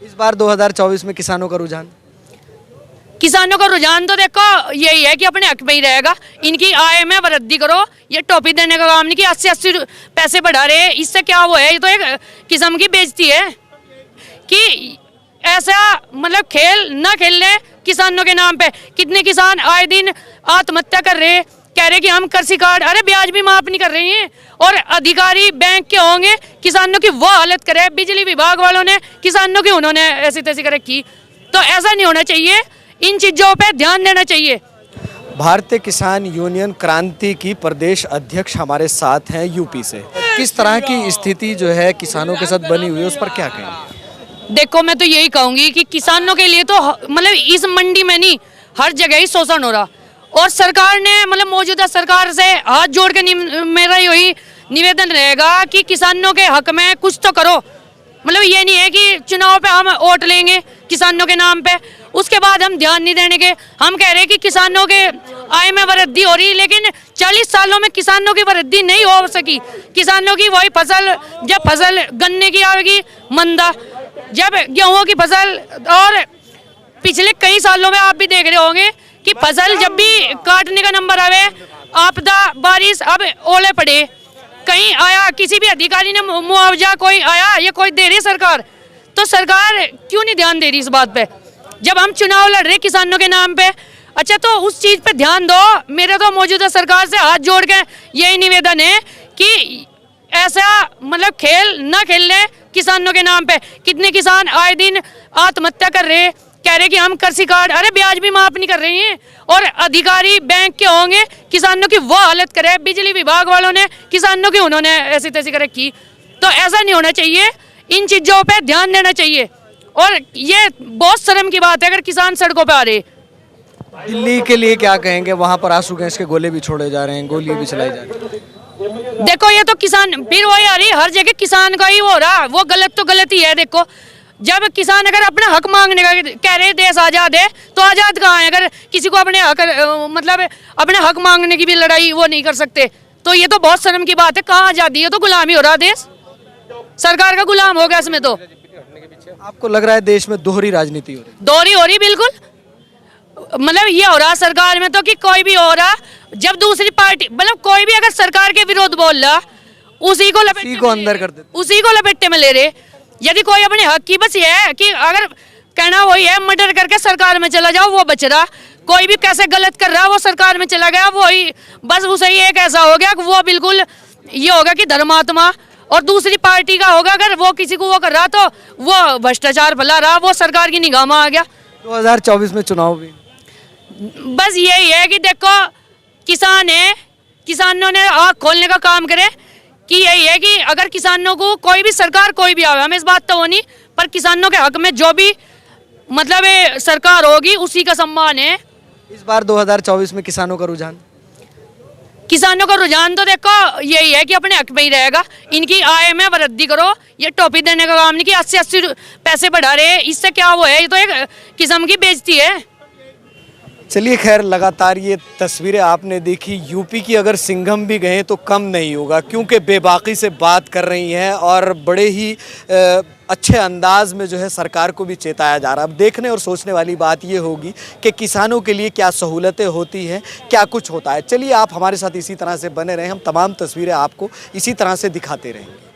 इस बार 2024 में किसानों का रुझान तो देखो यही है कि अपने हक में ही रहेगा। इनकी आय में वृद्धि करो, ये टोपी देने का काम नहीं कि 80-80 पैसे बढ़ा रहे हैं। इससे क्या वो है, ये तो एक किस्म की बेइज्जती है कि ऐसा मतलब खेल ना खेल ले किसानों के नाम पे। कितने किसान आए दिन आत्महत्या कर रहे हैं, कह रहे कि हम कृषि कार्ड, अरे ब्याज भी माफ नहीं कर रहे हैं। और अधिकारी बैंक के होंगे, किसानों की वो हालत करे। बिजली विभाग वालों ने किसानों की उन्होंने ऐसी तैसी कर रखी। तो ऐसा नहीं होना चाहिए, इन चीजों पे ध्यान देना चाहिए। भारतीय किसान यूनियन क्रांति की प्रदेश अध्यक्ष हमारे साथ हैं यूपी से। किस तरह की स्थिति जो है किसानों के साथ बनी हुई है, उस पर क्या कहेंगे? देखो, मैं तो यही कहूंगी कि किसानों के लिए तो मतलब इस मंडी में नहीं, हर जगह ही शोषण हो रहा। और सरकार ने मतलब मौजूदा सरकार से हाथ जोड़ के मेरा यही निवेदन रहेगा कि किसानों के हक में कुछ तो करो। मतलब ये नहीं है कि चुनाव पे हम वोट लेंगे किसानों के नाम पे, उसके बाद हम ध्यान नहीं देने के। हम कह रहे हैं कि किसानों के आय में वृद्धि हो रही, लेकिन 40 सालों में किसानों की वृद्धि नहीं हो सकी। किसानों की वही फसल, जब फसल गन्ने की आएगी मंदा, जब गेहूं की फसल, और पिछले कई सालों में आप भी देख रहे होंगे कि फसल जब भी काटने का नंबर आवे, आपदा, बारिश, अब ओले पड़े, कहीं आया किसी भी अधिकारी ने मुआवजा कोई आया, ये कोई दे रही सरकार? तो सरकार क्यों नहीं ध्यान दे रही इस बात पे, जब हम चुनाव लड़ रहे किसानों के नाम पे? अच्छा, तो उस चीज पे ध्यान दो। मेरा तो मौजूदा सरकार से हाथ जोड़ के यही निवेदन है कि ऐसा मतलब खेल ना खेल ले किसानों के नाम पे। कितने किसान आए दिन आत्महत्या कर रहे, कह रहे कि हम कृषि कार्ड, अरे ब्याज भी माफ नहीं कर रहे हैं। और अधिकारी बैंक के होंगे, किसानों की वो हालत करे। बिजली विभाग वालों ने किसानों की उन्होंने ऐसी तैसी कर रखी। तो ऐसा नहीं होना चाहिए, इन चीजों पे ध्यान देना चाहिए। और ये बहुत शर्म की बात है अगर किसान सड़कों पे आ रहे। दिल्ली के लिए क्या कहेंगे? वहां पर आंसू गैस के गोले भी छोड़े जा रहे हैं, गोलियां भी चलाई जा रही हैं। देखो, ये तो किसान फिर वही आ रही, हर जगह किसान का ही हो रहा। वो गलत तो गलत ही है। देखो, जब किसान अगर अपना हक मांगने का कह रहे देश आजाद है, तो आजाद कहाँ है अगर किसी को अपने हक मतलब अपने हक मांगने की भी लड़ाई वो नहीं कर सकते? तो ये तो बहुत शर्म की बात है। कहाँ आजादी है? तो गुलामी हो रहा देश, सरकार का गुलाम हो गया इसमें। तो आपको लग रहा है देश में दोहरी राजनीति हो रही? दोहरी हो रही, बिल्कुल। मतलब ये हो रहा सरकार में तो कि कोई भी हो रहा, जब दूसरी पार्टी मतलब कोई भी अगर सरकार के विरोध बोल रहा, उसी को अंदर कर देते, उसी को लपेटे में ले रहे। यदि कोई अपने हक की, बस ये है कि अगर कहना वही है, मर्डर करके सरकार में चला जाओ, वो बच रहा। कोई भी कैसे गलत कर रहा, वो सरकार में चला गया, वही बस उसे ही एक ऐसा हो गया कि वो बिल्कुल ये होगा कि धर्मात्मा। और दूसरी पार्टी का होगा अगर वो किसी को वो कर रहा, तो वो भ्रष्टाचार फैला रहा, वो सरकार की निगाह में आ गया। 2024 में चुनाव भी बस यही है कि देखो, किसान है, किसानों ने आँख खोलने का काम करे कि यही है कि अगर किसानों को कोई भी सरकार कोई भी आवे, हमें इस बात तो हो नहीं, पर किसानों के हक में जो भी मतलब सरकार होगी उसी का सम्मान है। इस बार 2024 में किसानों का रुझान तो देखो यही है कि अपने हक में ही रहेगा। इनकी आय में वृद्धि करो, ये टोपी देने का काम नहीं कि 80-80 पैसे बढ़ा रहे। इससे क्या वो है, ये तो एक किस्म की बेइज्जती है। चलिए, खैर, लगातार ये तस्वीरें आपने देखी। यूपी की अगर सिंघम भी गए तो कम नहीं होगा, क्योंकि बेबाकी से बात कर रही हैं और बड़े ही अच्छे अंदाज में जो है सरकार को भी चेताया जा रहा है। अब देखने और सोचने वाली बात ये होगी कि किसानों के लिए क्या सहूलतें होती हैं, क्या कुछ होता है। चलिए, आप हमारे साथ इसी तरह से बने रहें, हम तमाम तस्वीरें आपको इसी तरह से दिखाते रहेंगे।